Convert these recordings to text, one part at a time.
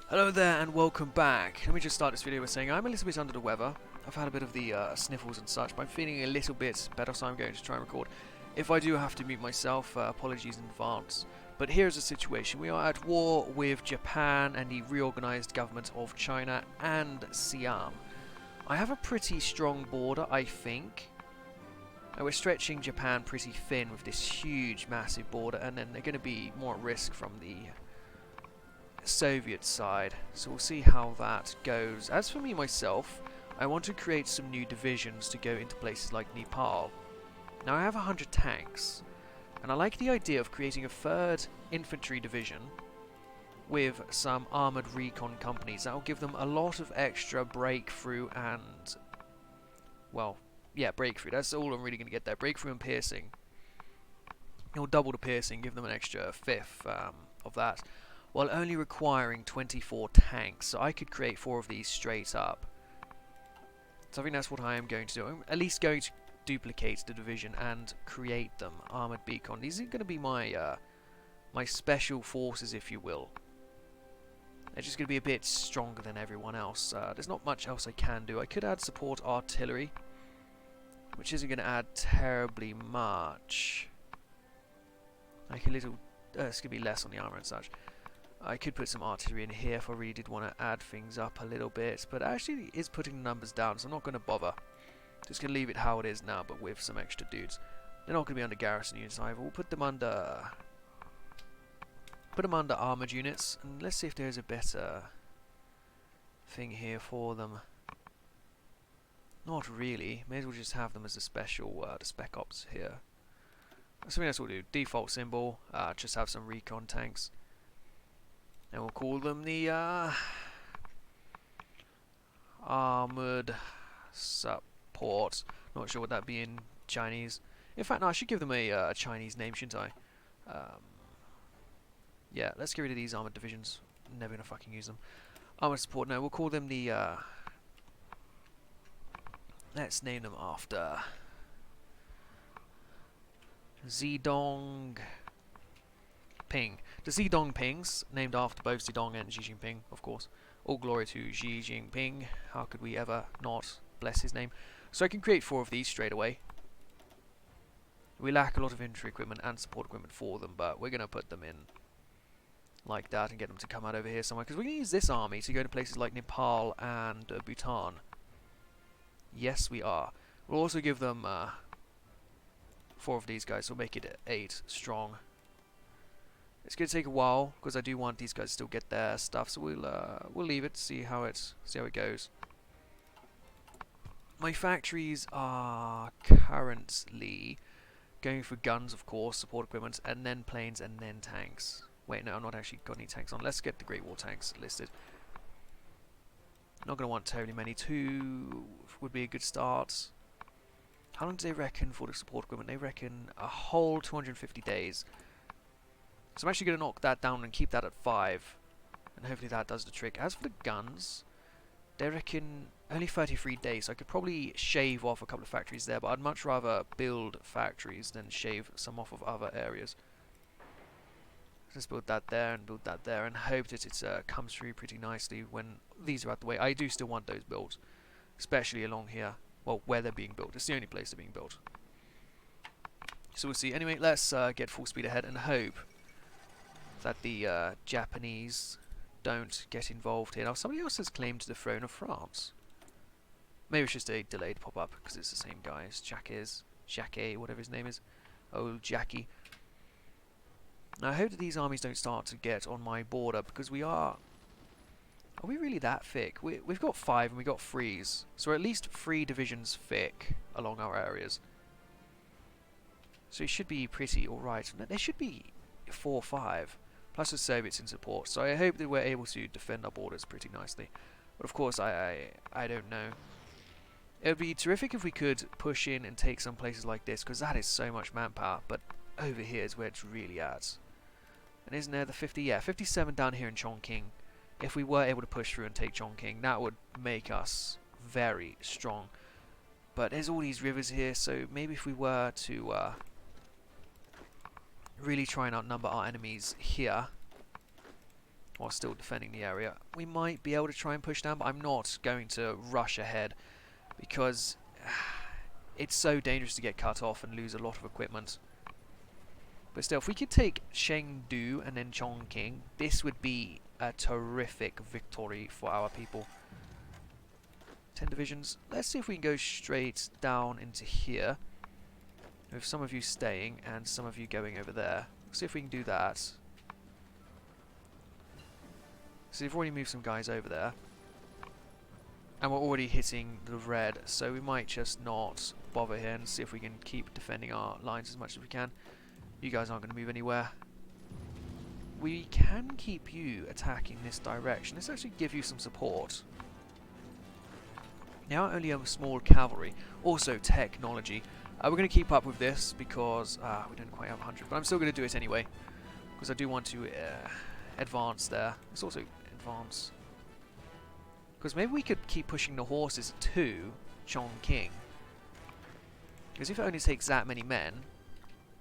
Hello there and welcome back. Let me just start this video by saying I'm a little bit under the weather. I've had a bit of the sniffles and such, but I'm feeling a little bit better, so I'm going to try and record. If I do have to mute myself, apologies in advance. But here's the situation. We are at war with Japan and the reorganized government of China and Siam. I have a pretty strong border, I think. And we're stretching Japan pretty thin with this huge, massive border, and then they're going to be more at risk from the Soviet side, so we'll see how that goes. As for me myself, I want to create some new divisions to go into places like Nepal. Now I have 100 tanks, and I like the idea of creating a third infantry division with some armoured recon companies. That will give them a lot of extra breakthrough and, well, yeah, breakthrough. That's all I'm really going to get there. Breakthrough and piercing. It'll double the piercing, give them an extra fifth of that, while only requiring 24 tanks. So I could create 4 of these straight up. So I think that's what I am going to do. I'm at least going to duplicate the division and create them. Armoured beacon. These are going to be my my special forces, if you will. They're just going to be a bit stronger than everyone else. There's not much else I can do. I could add support artillery, which isn't going to add terribly much. Like a little... it's going to be less on the armour and such. I could put some artillery in here if I really did want to add things up a little bit, but actually it is putting the numbers down, so I'm not going to bother. Just going to leave it how it is now, but with some extra dudes. They're not going to be under garrison units either. We'll put them under armoured units, and let's see if there's a better thing here for them. Not really. May as well just have them as a special, the spec ops here. I think that's what we'll do. Default symbol. Just have some recon tanks. And we'll call them the armoured support. Not sure what that'd be in Chinese. In fact, no, I should give them a Chinese name, shouldn't I? Yeah, let's get rid of these armoured divisions. Never gonna fucking use them. Armoured support. No, we'll call them the. Let's name them after Zedong Ping. The Zedong Pings, named after both Zedong and Xi Jinping, of course. All glory to Xi Jinping. How could we ever not bless his name? So I can create 4 of these straight away. We lack a lot of infantry equipment and support equipment for them, but we're going to put them in like that and get them to come out over here somewhere. Because we're going to use this army to go to places like Nepal and Bhutan. Yes, we are. We'll also give them 4 of these guys, so we'll make it 8 strong. It's going to take a while because I do want these guys to still get their stuff, so we'll leave it, see how it goes. My factories are currently going for guns, of course, support equipment, and then planes, and then tanks. Wait, no, I'm not actually got any tanks on. Let's get the Great War tanks listed. Not going to want terribly many. 2 would be a good start. How long do they reckon for the support equipment? They reckon a whole 250 days. So I'm actually going to knock that down and keep that at 5. And hopefully that does the trick. As for the guns, they reckon only 33 days. So I could probably shave off a couple of factories there, but I'd much rather build factories than shave some off of other areas. Let's build that there and build that there and hope that it comes through pretty nicely when these are out the way. I do still want those built, especially along here. Well, where they're being built. It's the only place they're being built. So we'll see. Anyway, let's get full speed ahead and hope that the Japanese don't get involved here. Now, somebody else has claimed the throne of France. Maybe it's just a delayed pop-up, because it's the same guy as Jacques, whatever his name is. Old Jackie. Now, I hope that these armies don't start to get on my border, because we are... Are we really that thick? We've got 5 and we've got 3s. So we're at least 3 divisions thick along our areas. So it should be pretty alright. There should be 4 or 5. Plus the Soviets in support, so I hope that we're able to defend our borders pretty nicely. But of course, I don't know. It would be terrific if we could push in and take some places like this, because that is so much manpower, but over here is where it's really at. And isn't there the 50? Yeah, 57 down here in Chongqing. If we were able to push through and take Chongqing, that would make us very strong. But there's all these rivers here, so maybe if we were to really try and outnumber our enemies here, while still defending the area. We might be able to try and push down, but I'm not going to rush ahead because it's so dangerous to get cut off and lose a lot of equipment. But still, if we could take Chengdu and then Chongqing, this would be a terrific victory for our people. 10 divisions. Let's see if we can go straight down into here, with some of you staying and some of you going over there. See if we can do that. So we've already moved some guys over there, and we're already hitting the red, so we might just not bother here and see if we can keep defending our lines as much as we can. You guys aren't going to move anywhere. We can keep you attacking this direction. Let's actually give you some support. Now only have a small cavalry, also technology. We're going to keep up with this because we don't quite have 100, but I'm still going to do it anyway because I do want to advance there. Let's also advance because maybe we could keep pushing the horses to Chongqing, because if it only takes that many men,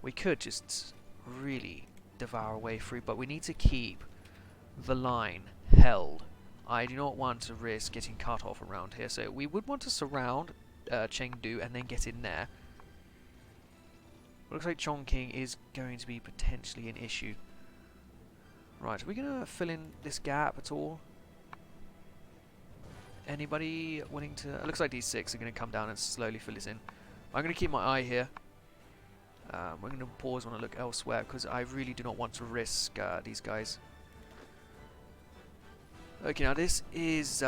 we could just really devour a way through, but we need to keep the line held. I do not want to risk getting cut off around here, so we would want to surround Chengdu and then get in there. Looks like Chongqing is going to be potentially an issue. Right, are we going to fill in this gap at all? Anybody willing to... It looks like these 6 are going to come down and slowly fill this in. I'm going to keep my eye here. We're going to pause when I look elsewhere because I really do not want to risk these guys. Okay, now this is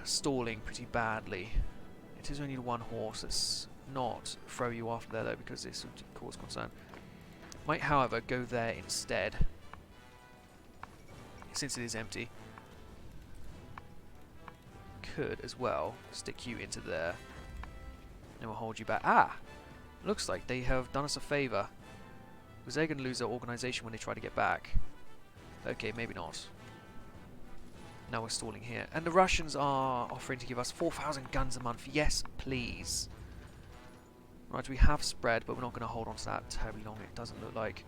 stalling pretty badly. It is only the one horse. Let's not throw you off there though, because this would cause concern. Might, however, go there instead, since it is empty. Could as well stick you into there, and we'll hold you back. Ah! Looks like they have done us a favour, because they're going to lose their organisation when they try to get back. Okay, maybe not. Now we're stalling here. And the Russians are offering to give us 4,000 guns a month. Yes, please. Right, we have spread, but we're not going to hold on to that terribly long, it doesn't look like.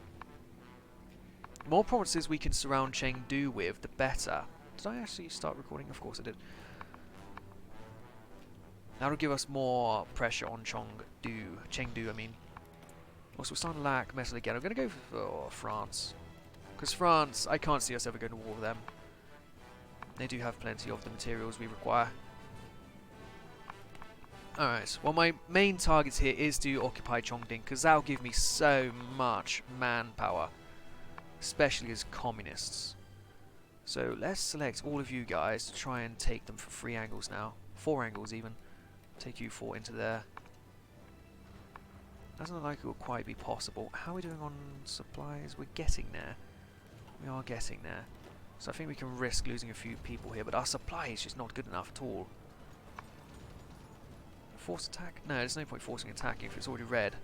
The more provinces we can surround Chengdu with, the better. Did I actually start recording? Of course I did. That'll give us more pressure on Chengdu, I mean. Also, we're starting to lack metal again. I'm going to go for France. Because France, I can't see us ever going to war with them. They do have plenty of the materials we require. Alright, well my main target here is to occupy Chongqing, because that'll give me so much manpower. Especially as communists. So let's select all of you guys to try and take them for 3 angles now. 4 angles even. Take you 4 into there. Doesn't look like it will quite be possible. How are we doing on supplies? We're getting there. We are getting there. So I think we can risk losing a few people here, but our supply is just not good enough at all. Force attack? No, there's no point forcing attacking if it's already red.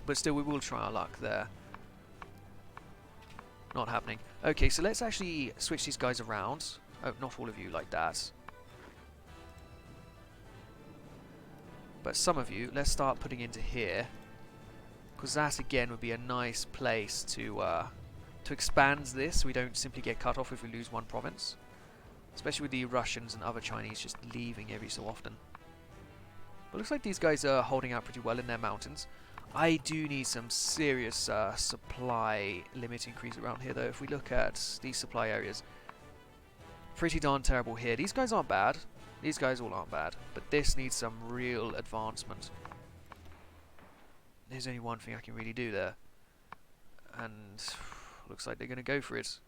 But still, we will try our luck there. Not happening. Okay, so let's actually switch these guys around. Oh, not all of you like that. But some of you, let's start putting into here. Because that, again, would be a nice place to expand this, so we don't simply get cut off if we lose one province. Especially with the Russians and other Chinese just leaving every so often. But looks like these guys are holding out pretty well in their mountains. I do need some serious supply limit increase around here though. If we look at these supply areas, pretty darn terrible here. These guys aren't bad. These guys all aren't bad. But this needs some real advancement. There's only one thing I can really do there. And looks like they're going to go for it.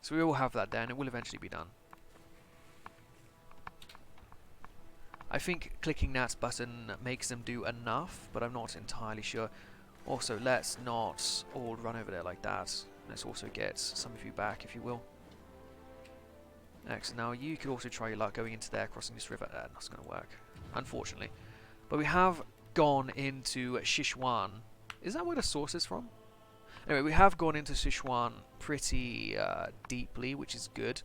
So we will have that there, and it will eventually be done. I think clicking that button makes them do enough, but I'm not entirely sure. Also, let's not all run over there like that. Let's also get some of you back, if you will. Excellent. Now, you could also try your luck going into there, crossing this river. That's going to work, unfortunately. But we have gone into Sichuan. Is that where the source is from? Anyway, we have gone into Sichuan pretty deeply, which is good,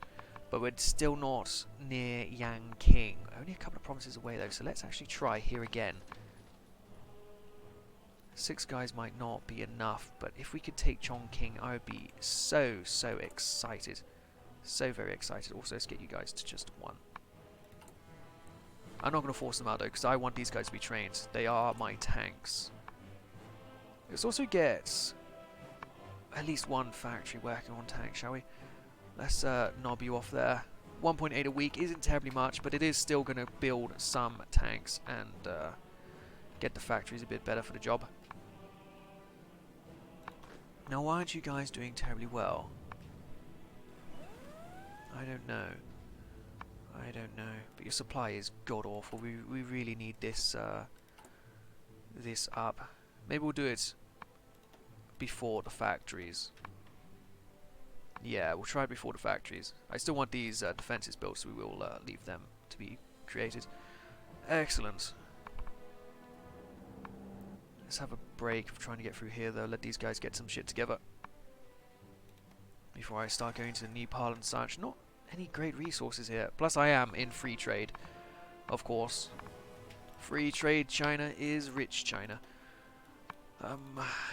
but we're still not near Yangqing. Only a couple of provinces away though, so let's actually try here again. 6 guys might not be enough, but if we could take Chongqing, I would be so excited. So very excited. Also, let's get you guys to just 1. I'm not going to force them out though, because I want these guys to be trained. They are my tanks. Let's also get at least 1 factory working on tanks, shall we? Let's knob you off there. 1.8 a week isn't terribly much, but it is still going to build some tanks and get the factories a bit better for the job. Now, why aren't you guys doing terribly well? I don't know. I don't know. But your supply is god-awful. We really need this this up. Maybe we'll do it before the factories. Yeah, we'll try it before the factories. I still want these defences built, so we will leave them to be created. Excellent. Let's have a break of trying to get through here, though. Let these guys get some shit together before I start going to Nepal and such. Not any great resources here. Plus, I am in free trade, of course. Free trade China is rich China.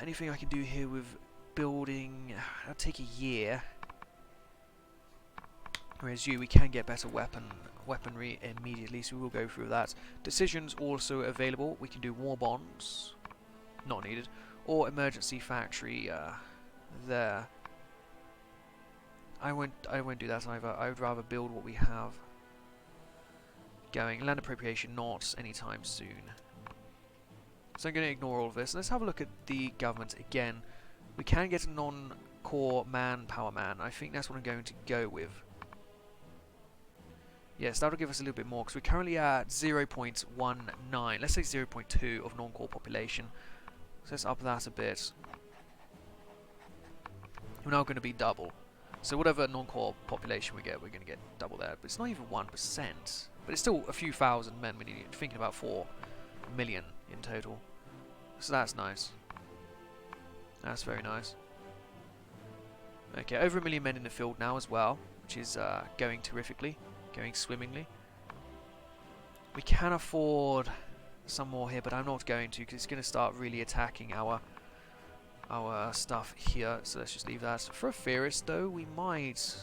Anything I can do here with building? That'll take a year. Whereas we can get better weaponry immediately, so we will go through that. Decisions also available. We can do war bonds, not needed, or emergency factory there. I won't do that either. I would rather build what we have going. Land appropriation, not anytime soon. So I'm going to ignore all of this. Let's have a look at the government again. We can get a non-core manpower man. I think that's what I'm going to go with. Yes, that'll give us a little bit more, because we're currently at 0.19. Let's say 0.2 of non-core population. So let's up that a bit. We're now going to be double. So whatever non-core population we get, we're going to get double there. But it's not even 1%. But it's still a few thousand men. We're thinking about 4 million in total. So that's nice. That's very nice. Okay, over 1 million men in the field now as well, which is going terrifically. Going swimmingly. We can afford some more here, but I'm not going to, because it's going to start really attacking our stuff here. So let's just leave that. For a theorist, though, we might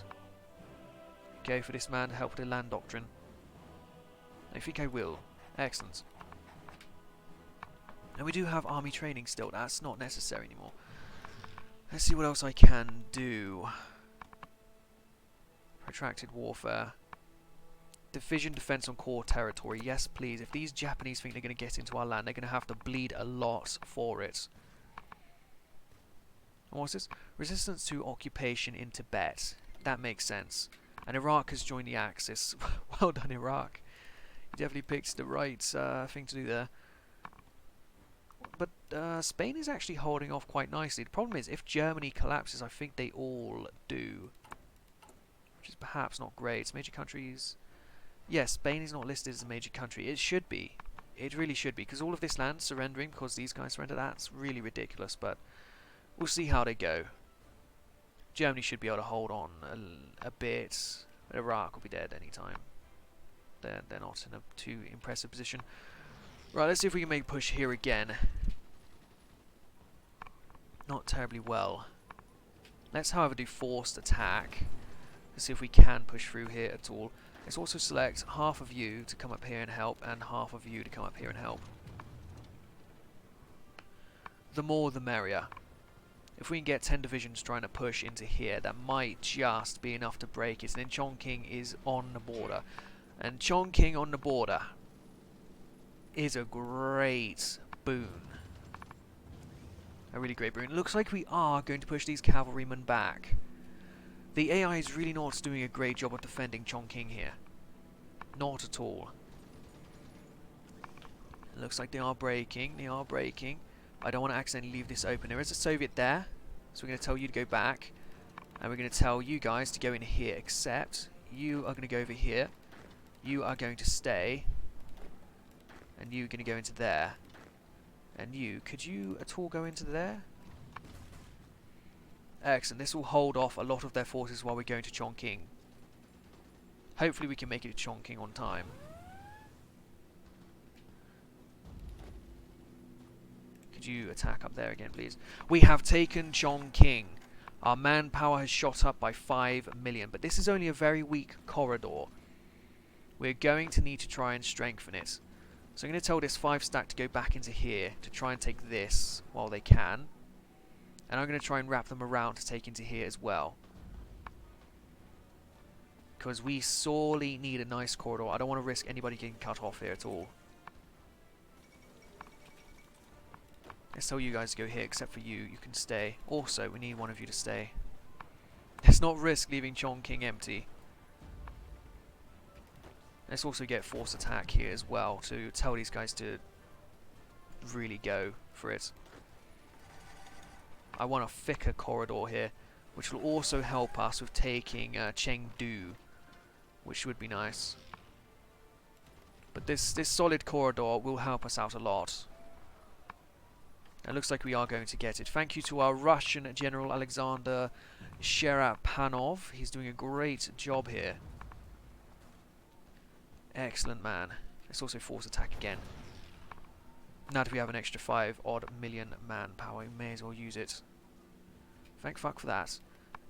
go for this man to help with the land doctrine. I think I will. Excellent. And we do have army training still. That's not necessary anymore. Let's see what else I can do. Protracted warfare. Division defense on core territory. Yes, please. If these Japanese think they're going to get into our land, they're going to have to bleed a lot for it. And what's this? Resistance to occupation in Tibet. That makes sense. And Iraq has joined the Axis. Well done, Iraq. You definitely picked the right thing to do there. But Spain is actually holding off quite nicely. The problem is, if Germany collapses, I think they all do. Which is perhaps not great. Major countries... Yes, Spain is not listed as a major country. It should be. It really should be, because all of this land surrendering because these guys surrender, that's really ridiculous, but we'll see how they go. Germany should be able to hold on a bit, but Iraq will be dead any time. They're not in a too impressive position. Right, let's see if we can make a push here again. Not terribly well. Let's, however, do forced attack. Let's see if we can push through here at all. Let's also select half of you to come up here and help, and half of you to come up here and help. The more the merrier. If we can get 10 divisions trying to push into here, that might just be enough to break it. And then Chongqing is on the border. And Chongqing on the border is a great boon. A really great boon. Looks like we are going to push these cavalrymen back. The AI is really not doing a great job of defending Chongqing here. Not at all. It looks like they are breaking. They are breaking. I don't want to accidentally leave this open. There is a Soviet there. So we're going to tell you to go back. And we're going to tell you guys to go in here. Except you are going to go over here. You are going to stay. And you're going to go into there. And you, could you at all go into there? Excellent. This will hold off a lot of their forces while we're going to Chongqing. Hopefully we can make it to Chongqing on time. Could Could you attack up there again, please? We have taken Chongqing. Our manpower has shot up by 5 million, but this is only a very weak corridor. We're going to need to try and strengthen it. So I'm going to tell this 5 stack to go back into here to try and take this while they can. And I'm going to try and wrap them around to take into here as well. Because we sorely need a nice corridor. I don't want to risk anybody getting cut off here at all. Let's tell you guys to go here, except for you. You can stay. Also, we need one of you to stay. Let's not risk leaving Chongqing empty. Let's also get force attack here as well to tell these guys to really go for it. I want a thicker corridor here, which will also help us with taking Chengdu, which would be nice. But this solid corridor will help us out a lot. It looks like we are going to get it. Thank you to our Russian General Alexander Sherapanov. He's doing a great job here. Excellent, man. Let's also force attack again. Now that we have an extra 5 odd million manpower, we may as well use it. Thank fuck for that.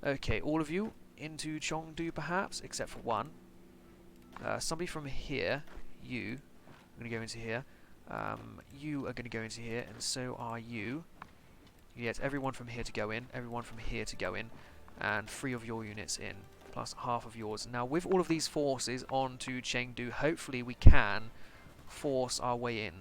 Okay, all of you into Chengdu perhaps, except for one. Somebody from here, you, are going to go into here. You are going to go into here, and so are you. You get everyone from here to go in, everyone from here to go in, and 3 of your units in, plus half of yours. Now, with all of these forces onto Chengdu, hopefully we can force our way in.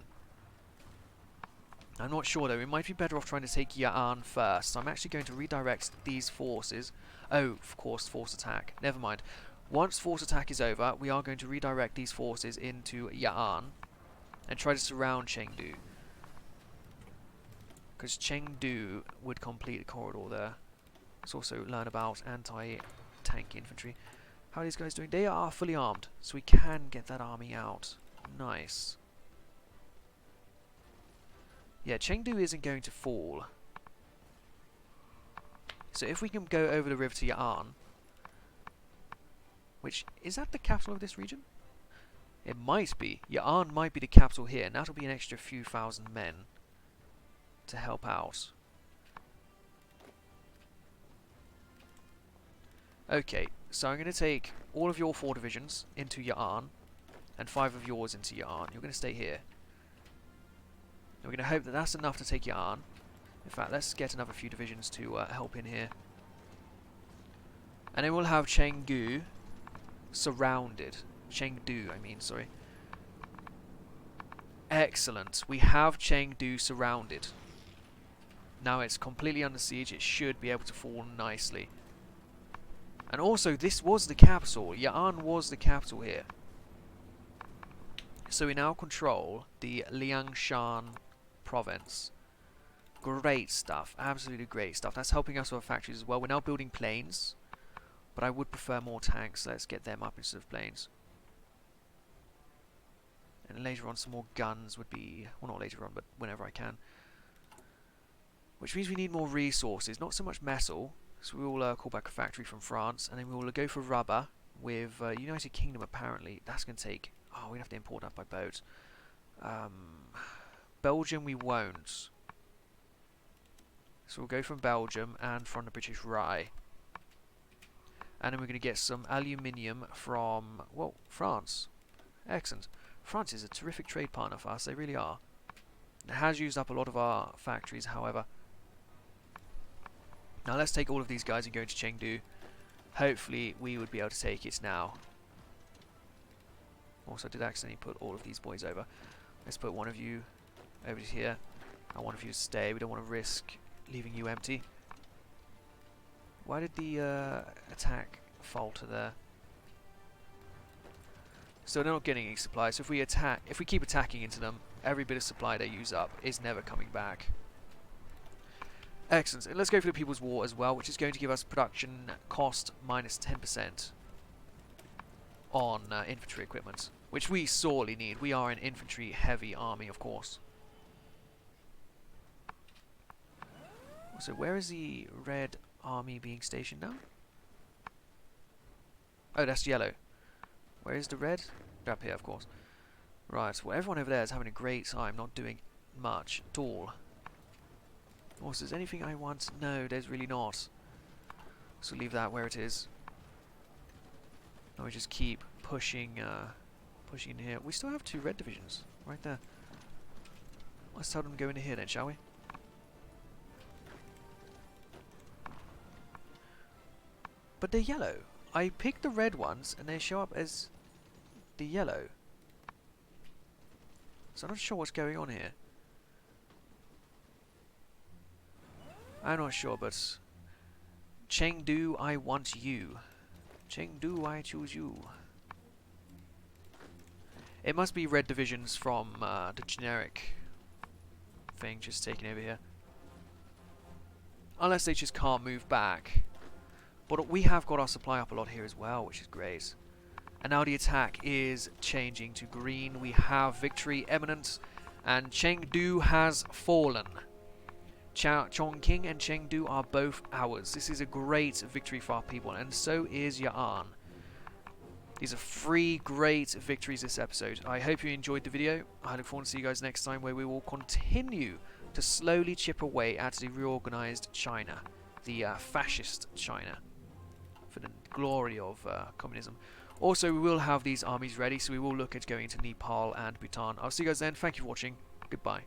I'm not sure though, we might be better off trying to take Ya'an first, so I'm actually going to redirect these forces. Oh, of course, force attack. Never mind. Once force attack is over, we are going to redirect these forces into Ya'an and try to surround Chengdu. Because Chengdu would complete the corridor there. Let's also learn about anti-tank infantry. How are these guys doing? They are fully armed, so we can get that army out. Nice. Yeah, Chengdu isn't going to fall. So if we can go over the river to Ya'an, which, is that the capital of this region? It might be. Ya'an might be the capital here, and that'll be an extra few thousand men to help out. Okay, so I'm going to take all of your 4 divisions into Ya'an, and 5 of yours into Ya'an. You're going to stay here. And we're going to hope that that's enough to take Ya'an. In fact, let's get another few divisions to help in here. And then we'll have Chengdu surrounded. Chengdu, I mean, sorry. Excellent. We have Chengdu surrounded. Now it's completely under siege. It should be able to fall nicely. And also, this was the capital. Ya'an was the capital here. So we now control the Liangshan province. Great stuff. Absolutely great stuff. That's helping us with our factories as well. We're now building planes. But I would prefer more tanks. Let's get them up instead of planes. And later on some more guns would be... well, not later on, but whenever I can. Which means we need more resources. Not so much metal. So we will call back a factory from France. And then we will go for rubber with United Kingdom apparently. That's going to take... oh, we have to import that by boat. Belgium we won't. So we'll go from Belgium and from the British Rye. And then we're going to get some aluminium from, well, France. Excellent. France is a terrific trade partner for us, they really are. It has used up a lot of our factories, however. Now let's take all of these guys and go to Chengdu. Hopefully we would be able to take it now. Also, I did accidentally put all of these boys over. Let's put one of you over here. I want you to stay. We don't want to risk leaving you empty. Why did the attack falter there? So they're not getting any supplies. So if we keep attacking into them, every bit of supply they use up is never coming back. Excellent. And let's go for the People's War as well, which is going to give us production cost minus 10% on infantry equipment, which we sorely need. We are an infantry-heavy army, of course. So where is the red army being stationed now? Oh, that's yellow. Where is the red? Up here, of course. Right, well, everyone over there is having a great time, not doing much at all. Also, is there anything I want? No, there's really not. So leave that where it is. And we just keep pushing, pushing in here. We still have 2 red divisions right there. Let's tell them to go into here then, shall we? But they're yellow. I picked the red ones and they show up as the yellow. So I'm not sure what's going on here. I'm not sure, but Chengdu, I want you. Chengdu, I choose you. It must be red divisions from the generic thing just taking over here. Unless they just can't move back. But we have got our supply up a lot here as well, which is great. And now the attack is changing to green. We have victory imminent, and Chengdu has fallen. Chongqing and Chengdu are both ours. This is a great victory for our people, and so is Ya'an. These are 3 great victories this episode. I hope you enjoyed the video. I look forward to see you guys next time, where we will continue to slowly chip away at the reorganized China, the fascist China, for the glory of communism. Also, we will have these armies ready, so we will look at going into Nepal and Bhutan. I'll see you guys then. Thank you for watching. Goodbye.